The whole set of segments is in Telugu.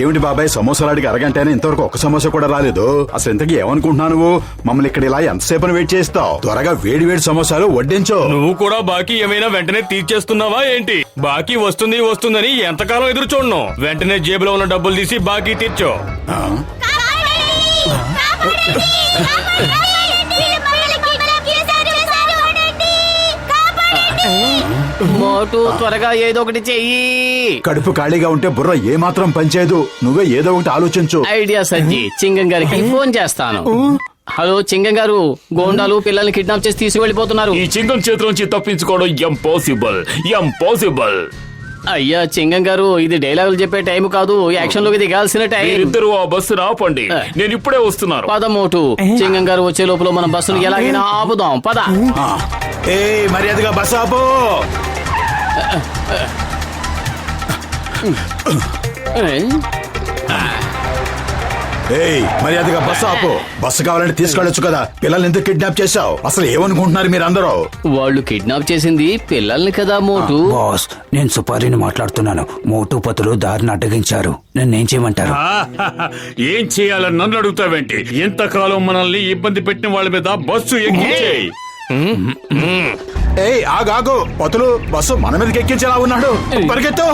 ఏమిటి బాబాయ్ సమోసాలాడికి అరగంట అయినా ఇంతవరకు ఒక్క సమోసా కూడా రాలేదు. అసలు ఇంతకీ ఏమనుకుంటున్నావు నువ్వు? మమ్మల్ని ఇక్కడ ఇలా ఎంతసేపు వెయిట్ చేస్తావు? త్వరగా వేడి వేడి సమోసాలు వడ్డించు. నువ్వు కూడా బాకీ ఏమైనా వెంటనే తీర్చేస్తున్నావా ఏంటి? బాకీ వస్తుంది వస్తుందని ఎంతకాలం ఎదురు చూడను. వెంటనే జేబులో ఉన్న డబ్బులు తీసి బాకీ తీర్చో. మోటు త్వరగా ఏదో ఒకటి చెయ్యి. కడుపు ఖాళీగా ఉంటే బుర్ర ఏమాత్రం పనిచేయదు. నువ్వే ఏదో ఒకటి ఆలోచించు. ఐడియా సజ్జి, చింగం గారికి ఫోన్ చేస్తాను. హలో చింగం గారు, గోండాలు పిల్లల్ని కిడ్నాప్ చేసి తీసుకువెళ్లిపోతున్నారు. ఈ చింగం చేతిలోంచి తప్పించుకోవడం ఇంపాసిబుల్. ఇంపాసిబుల్. అయ్యా చింగం గారు, ఇది డైలాగులు చెప్పే టైం కాదు, యాక్షన్ లోకి దిగాల్సిన టైం. మీరిద్దరూ ఆ బస్సును ఆపండి, నేను ఇప్పుడే వస్తున్నాను. పద మోటు, చింగం గారు వచ్చే లోపల మన బస్సును ఎలాగైనా ఆపుదాం. పద. ఏ మర్యాదగా బస్సు ఆపు. ఏయ్ మర్యాదగా బస్సు ఆపు. బస్సు కావాలంటే తీసుకెళ్ళొచ్చు కదా. పిల్లల్ని ఎందుకు కిడ్నాప్ చేశావు? అసలు ఏమనుకుంటున్నారు మీరందరూ? వాళ్ళు కిడ్నాప్ చేసింది పిల్లల్ని కదా మోటు. బాస్, నేను సుపారిని మాట్లాడుతున్నాను. మోటు పతులు దారిని అడ్డగించారు. నన్నేం చేయమంటారు? ఏం చేయాలని నన్ను అడుగుతావేంటి? ఎంతకాలం మనల్ని ఇబ్బంది పెట్టిన వాళ్ళ మీద బస్సు ఎక్కించేయి. ఏయ్ ఆగాగు. పతులు బస్సు మన మీదకి ఎక్కించేలా ఉన్నాడు. పరిగెత్తు.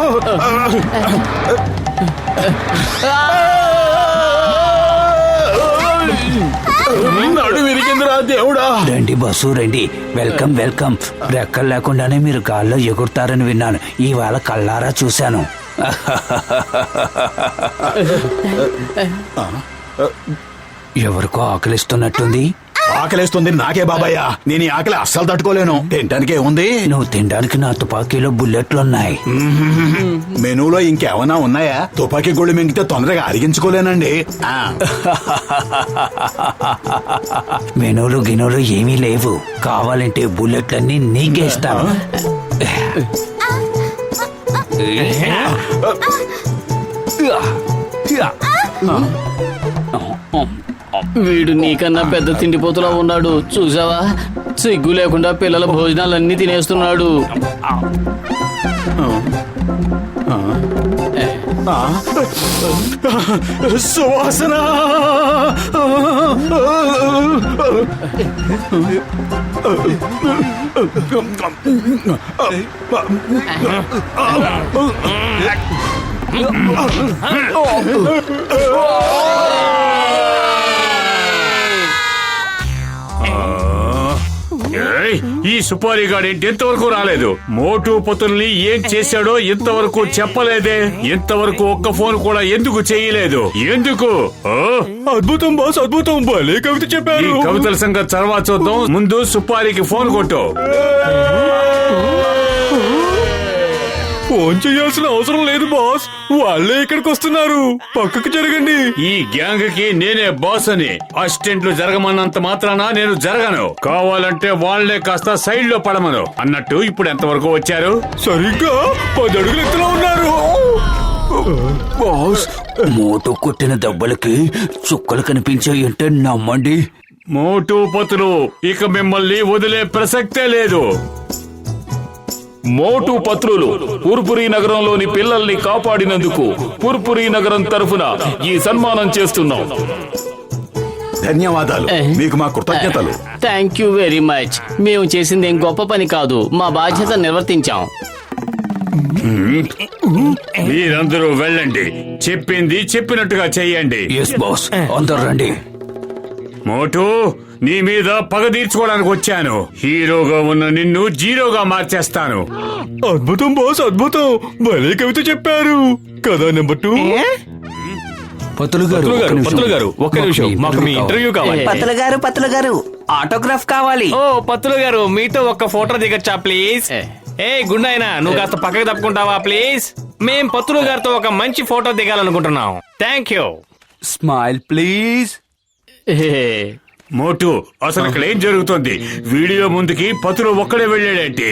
నడు విరిగిందిరా దేవుడా. రండి బస్సు రండి. Welcome welcome. రెక్కలు లేకుండానే మీరు గాల్లో ఎగురుతారని విన్నాను. ఇవాళ కళ్ళారా చూశాను. ఎవరికో ఆకలిస్తున్నట్టుంది. ఆకలేస్తుంది నాకే బాబాయ్య. నేను ఈ ఆకలి అస్సలు తట్టుకోలేను. తినటానికే ఉంది. నువ్వు తినడానికి నా తుపాకీలో బుల్లెట్లున్నాయి. మెనూలో ఇంకేమన్నా ఉన్నాయా? తుపాకీ గోళ్ళు మింగితే తొందరగా అరిగించుకోలేనండి. మెనూలు గినూలు ఏమీ లేవు. కావాలంటే బుల్లెట్లన్నీ నీకేస్తాను. వీడు నీకన్నా పెద్ద తిండిపోతులా ఉన్నాడు చూసావా? సిగ్గు లేకుండా పిల్లల భోజనాలన్నీ తినేస్తున్నాడు. సువాసన. ఈ సుపారీ గాడేంటి ఇంతవరకు రాలేదు? మోటు పతుల్ని ఏం చేశాడో ఇంతవరకు చెప్పలేదే. ఇంతవరకు ఒక్క ఫోన్ కూడా ఎందుకు చేయలేదు? ఎందుకు? అద్భుతం బాస్, అద్భుతం. భలే కవిత చెప్పారు. ఈ కవితల సంగతి తర్వాత చూద్దాం. ముందు సుపారీకి ఫోన్ కొట్టు. ఫోన్ చేయాల్సిన అవసరం లేదు బాస్, వాళ్ళే ఇక్కడికి వస్తున్నారు. పక్కకు జరగండి. ఈ గ్యాంగ్ కి నేనే బాస్ అని. అసిస్టెంట్లు జరగమన్నంత మాత్రాన నేను జరగను. కావాలంటే వాళ్లే కాస్త సైడ్ లో పడమను. అన్నట్టు ఇప్పుడు ఎంతవరకు వచ్చారు? సరిగ్గా 10 అడుగులు ఎత్తులో ఉన్నారు. బాస్, మోటు కొట్టిన దెబ్బలకి చుక్కలు కనిపించాయంటే నమ్మండి. మోటు పతులు ఇక మిమ్మల్ని వదిలే ప్రసక్తే లేదు. మోటు పత్రులు పుర్పురి నగరంలోని పిల్లల్ని కాపాడినందుకు పుర్పురి నగరం తరఫున ఈ సన్మానం చేస్తున్నాం. ధన్యవాదాలు. మీకు మా కృతజ్ఞతలు. Thank you very much. మేము చేసింది ఏం గొప్ప పని కాదు, మా బాధ్యత నిర్వర్తించాం. మీరందరూ వెళ్ళండి. చెప్పింది చెప్పినట్టుగా చెయ్యండి. ఎస్ బాస్, అందరు రండి. మోటు, నీ మీద పగ తీర్చుకోవడానికి వచ్చాను. హీరోగా ఉన్న నిన్ను జీరోగా మార్చేస్తాను. అద్భుతం బాస్, అద్భుతం. భలే కవిత చెప్పారు కదా. నెంబర్ 2. పతులు గారు ఒక్క నిమిషం, మాకు మీ ఇంటర్వ్యూ కావాలి. పతులు గారు ఆటోగ్రాఫ్ కావాలి. ఓ పత్తులు గారు, మీతో ఒక్క ఫోటో దిగచ్చా ప్లీజ్? ఏ గుండాయినా, నువ్వు కాస్త పక్కకు తప్పుకుంటావా ప్లీజ్? మేం పత్తులు గారితో ఒక మంచి ఫోటో దిగాలనుకుంటున్నాం. Thank you. Smile please. Motu, అసలు ఇక్కడ ఏం జరుగుతుంది? వీడియో ముందుకి పతులు ఒక్కడే వెళ్ళాడేంటి?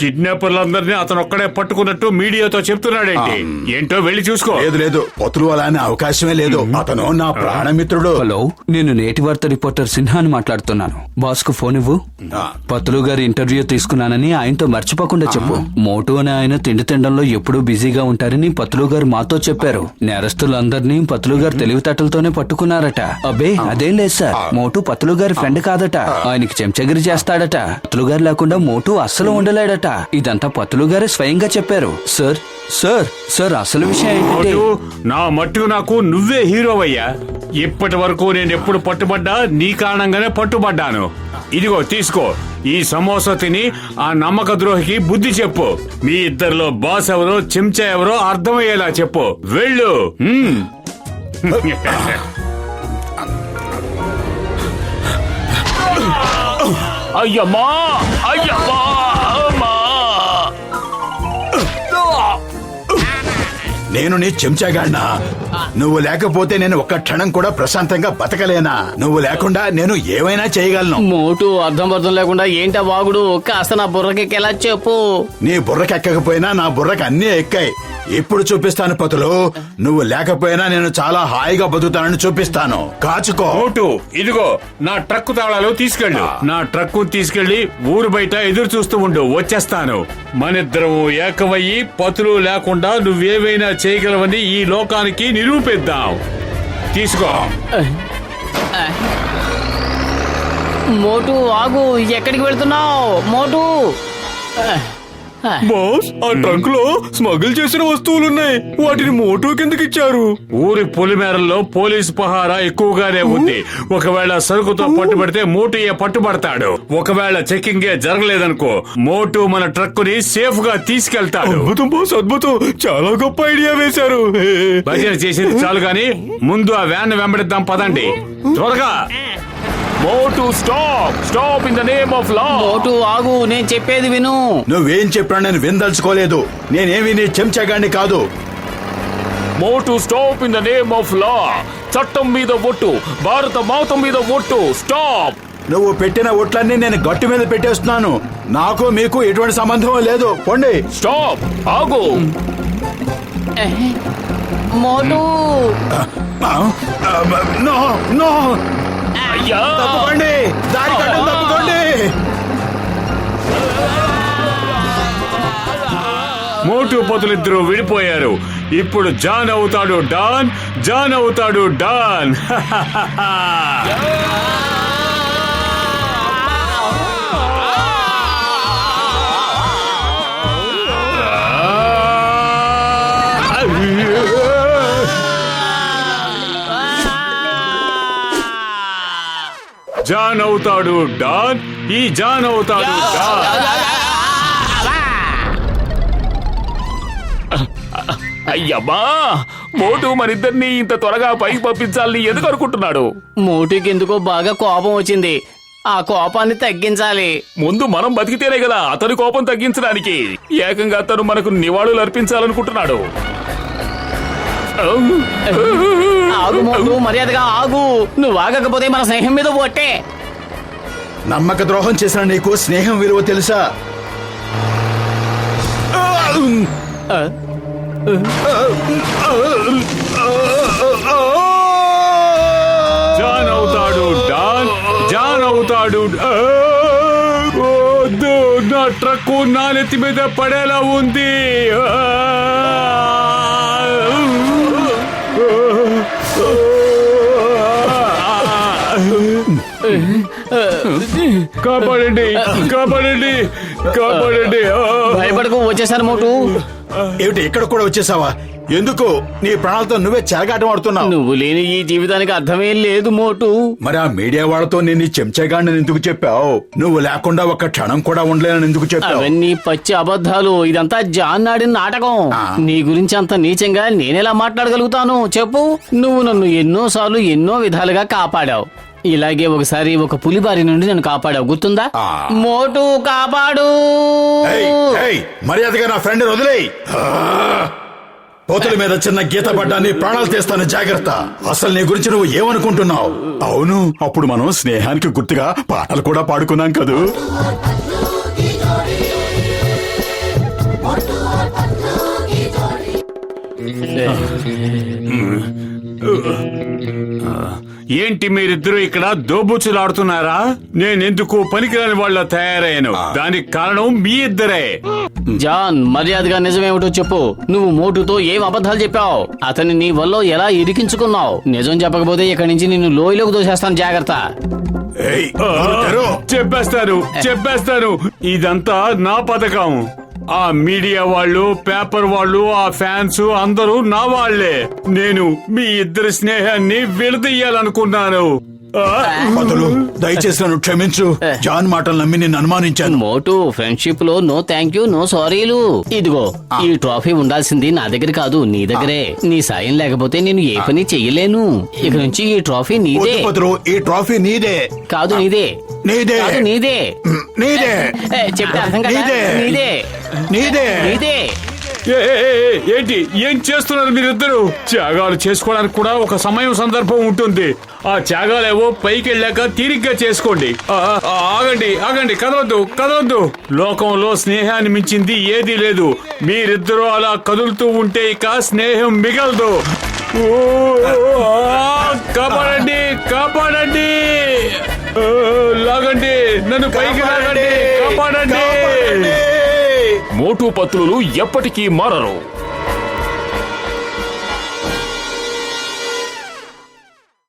కిడ్నాపర్లందరినీ అతను ఒక్కడే పట్టుకున్నట్టు మీడియాతో చెప్తున్నాడేంటి? ఏంటో వెళ్ళి చూసుకో. లేదు లేదు, పతులు అలా అనే అవకాశమే లేదు. అతను నా ప్రాణమిత్రుడు. హలో, నేను నేటి వార్త రిపోర్టర్ సిన్హాని మాట్లాడుతున్నాను. బాస్ కు ఫోన్ ఇవ్వు. పతులు గారి ఇంటర్వ్యూ తీసుకున్నానని ఆయనతో మర్చిపోకుండా చెప్పు. మోటు అనే ఆయన తిండి తినడంలో ఎప్పుడూ బిజీగా ఉంటారని పతులు గారు మాతో చెప్పారు. నేరస్తులందరినీ పతులు గారు తెలివితేటలతోనే పట్టుకున్నారట. అబ్బే అదేం లేదు సార్, మోటు పతులు గారి ఫ్రెండ్ కాదట. ఆయనకి చెంచగిరి చేస్తాడట. పతులు గారు లేకుండా మోటు అస్సలు ఉండలేడట. ఇదంతా పతులు గారే స్వయంగా చెప్పారు. సార్ సార్ సార్ అసలు విషయం ఏంటంటే నా మట్టుకు నాకు నువ్వే హీరోవయ్యా. ఇప్పటి వరకు నేను ఎప్పుడు పట్టుబడ్డా నీ కారణంగానే పట్టుబడ్డాను. ఇదిగో తీసుకో, ఈ సమోసా తిని ఆ నమ్మక ద్రోహికి బుద్ధి చెప్పు. మీ ఇద్దరిలో బాస్ ఎవరో చెంచా ఎవరో అర్థమయ్యేలా చెప్పు. వెళ్ళు. అయ్యమ్మా అయ్యమ్మా అమ్మా. నేను నీ చెంచాగాడినా? నువ్వు లేకపోతే నేను ఒక్క క్షణం కూడా ప్రశాంతంగా బతకలేనా? నువ్వు లేకుండా నేను ఏమైనా చేయగలను. మోటు అర్థం లేకుండా ఏంటా వాగుడు? కాస్త నా బుర్రకెక్కేలా చెప్పు. నీ బుర్రకెక్కకపోయినా నా బుర్రకి అన్నీ ఎక్కాయి. ఇప్పుడు చూపిస్తాను పతులు. నువ్వు లేకపోయినా నేను చాలా హాయిగా బతుకుతానని చూపిస్తాను. కాచుకో. మోటు, ఇదిగో నా ట్రక్కు తాళాలు తీసుకెళ్ళు. నా ట్రక్కు తీసుకెళ్లి ఊరు బయట ఎదురు చూస్తూ ఉండు, వచ్చేస్తాను. మనిద్దరం ఏకమయ్యి పతులు లేకుండా నువ్వేవైనా చేయగలవని ఈ లోకానికి నిరూపిద్దాం. తీసుకో. మోటు ఆగు, ఎక్కడికి వెళ్తున్నావు? మోటు బాస్, ఆ ట్రంక్ లో స్మగుల్ చేసిన వస్తువులున్నాయి. వాటిని మోటో కిందకి ఇచ్చారు. ఊరి పొలిమేరల్లో పోలీసు పహారా ఎక్కువగానే ఉంది. ఒకవేళ సరుకుతో పట్టుబడితే మోటుయే పట్టుబడతాడు. ఒకవేళ చెకింగే జరగలేదనుకో, మోటు మన ట్రక్కుని సేఫ్ గా తీసుకెళ్తాడు. అద్భుతం బాస్, అద్భుతం. చాలా గొప్ప ఐడియా వేశారు. భజన చేసేది చాలు గాని ముందు ఆ వ్యాన్ వెంబడిద్దాం పదండి, త్వరగా. Motu stop stop in the name of law. Motu ఆగు, నేను చెప్పేది విను. నువ్వేం చెప్పినా నేను విందల్చుకోలేదు. నేనేమి నీ చెంచాగాడిని కాదు. Motu stop in the name of law. చట్టం మీద ఒట్టు, భారత మాత మీద ఒట్టు. స్టాప్. నువ్వు పెట్టిన ఒట్లన్నీ నేను గట్టు మీద పెట్టేస్తున్నాను. నాకు మీకు ఎటువంటి సంబంధం లేదు. పోండి. స్టాప్. ఆగు. మోటు నో నో, అయ్యా. తప్పుకోండి. దారి కట్టం తప్పుకోండి. మోటు పతులిద్దరూ విడిపోయారు. ఇప్పుడు జాన్ అవుతాడు డాన్, జాన్ అవుతాడు డాన్. జాన్ అవుతాడు డాన్, ఈ జాన్ అవుతాడు డాన్. అయ్యమ్మా, మోటు మనిద్దరిని ఇంత త్వరగా పైకి పంపించాలని ఎందుకు అనుకుంటున్నాడు? మోటుకి ఎందుకో బాగా కోపం వచ్చింది. ఆ కోపాన్ని తగ్గించాలి. ముందు మనం బతికితేనే కదా అతని కోపం తగ్గించడానికి. ఏకంగా అతను మనకు నివాళులు అర్పించాలనుకుంటున్నాడు. ఆగు మోటు, మర్యాదగా ఆగు. నువ్వు ఆగకపోతే మన స్నేహం మీద ఒట్టే. నమ్మక ద్రోహం చేసిన నీకు స్నేహం విలువ తెలుసా? జాన్ అవుతాడు డాన్, జాన్ అవుతాడు. వద్దు, నా ట్రక్కు నా నెత్తి మీద పడేలా ఉంది. కాపాడండి, కాపాడండి, కాపాడండి. భయపడకు, వచ్చేసాను మోటు. ఏమిటి, ఇక్కడ కూడా వచ్చేసావా? ఎందుకు? నీ ప్రాణాలతో నువ్వే చెలగాటం ఆడుతున్నావు. నువ్వు లేని ఈ జీవితానికి అర్థమేం లేదు మోటు. మరి ఆ మీడియా వాళ్ళతో నేను చెంచాగాడిని ఎందుకు చెప్పావు? నువ్వు లేకుండా ఒక్క క్షణం కూడా ఉండలేనని ఎందుకు చెప్పావు? అవన్నీ పచ్చి అబద్ధాలు. ఇదంతా జాన్ ఆడిన నాటకం. నీ గురించి అంత నీచంగా నేనెలా మాట్లాడగలుగుతాను చెప్పు? నువ్వు నన్ను ఎన్నోసార్లు ఎన్నో విధాలుగా కాపాడావు. ఇలాగే ఒకసారి ఒక పులి బారి నుండి నన్ను కాపాడావు, గుర్తుందా? మోటు కాపాడు. మర్యాదగా నా ఫ్రెండ్ వదిలేయ్. పోతుల మీద చిన్న గీత పడ్డా నీ ప్రాణాలు తీస్తాను, జాగ్రత్త. అసలు నీ గురించి నువ్వు ఏమనుకుంటున్నావు? అవును, అప్పుడు మనం స్నేహానికి గుర్తుగా పాటలు కూడా పాడుకున్నాం కదూ. ఏంటి మీరిద్దరూ ఇక్కడ దోబుచ్చులాడుతున్నారా? నేనెందుకు పనికిరాని వాళ్ళ తయారయ్యాను? దానికి కారణం మీ ఇద్దరే. జాన్, మర్యాదగా నిజమేమిటో చెప్పు. నువ్వు మోటుతో ఏం అబద్ధాలు చెప్పావు? అతన్ని నీ వల్ల ఎలా ఇరికించుకున్నావు? నిజం చెప్పకపోతే ఇక్కడి నుంచి నిన్ను లోయలోకి దోసేస్తాను, జాగ్రత్త. ఏయ్, నోరు తెరు. చెప్పేస్తాను. ఇదంతా నా పథకం. ఆ మీడియా వాళ్ళు, పేపర్ వాళ్ళు, ఆ ఫ్యాన్స్ అందరూ నా వాళ్లే. నేను మీ ఇద్దరి స్నేహాన్ని విడదీయాలనుకున్నాను. పంతులు, దయచేసి నన్ను క్షమించు. జాన్ మాటలు నమ్మి నిన్ను అనుమానించాను. మోటు, ఫ్రెండ్షిప్ లో నో థ్యాంక్ యూ, నో సారీలు. ఇదిగో, ఈ ట్రోఫీ ఉండాల్సింది నా దగ్గర కాదు, నీ దగ్గరే. నీ సాయం లేకపోతే నేను ఏ పని చెయ్యలేను. ఇక నుంచి ఈ ట్రోఫీ నీదే. పంతులు, ఈ ట్రోఫీ నీదే. కాదు, నీదే. నీదే. కాదు, నీదే. నీదే. చెప్తే అర్థం కదా? నీదే. నీదే. నీదే. నీదే. ఏంటి ఏం చేస్తున్నారు మీరిద్దరు? త్యాగాలు చేసుకోవడానికి కూడా ఒక సమయం సందర్భం ఉంటుంది. ఆ త్యాగాలేవో పైకి వెళ్ళాక తీరిగ్గా చేసుకోండి. ఆగండి, కదలొద్దు. లోకంలో స్నేహాన్ని మించింది ఏదీ లేదు. మీరిద్దరూ అలా కదులుతూ ఉంటే ఇక స్నేహం మిగలదు. కాపాడండి. లాగండి, నన్ను పైకి లాగండి. కాపాడండి. మోటు పత్రులు ఎప్పటికీ మారరు.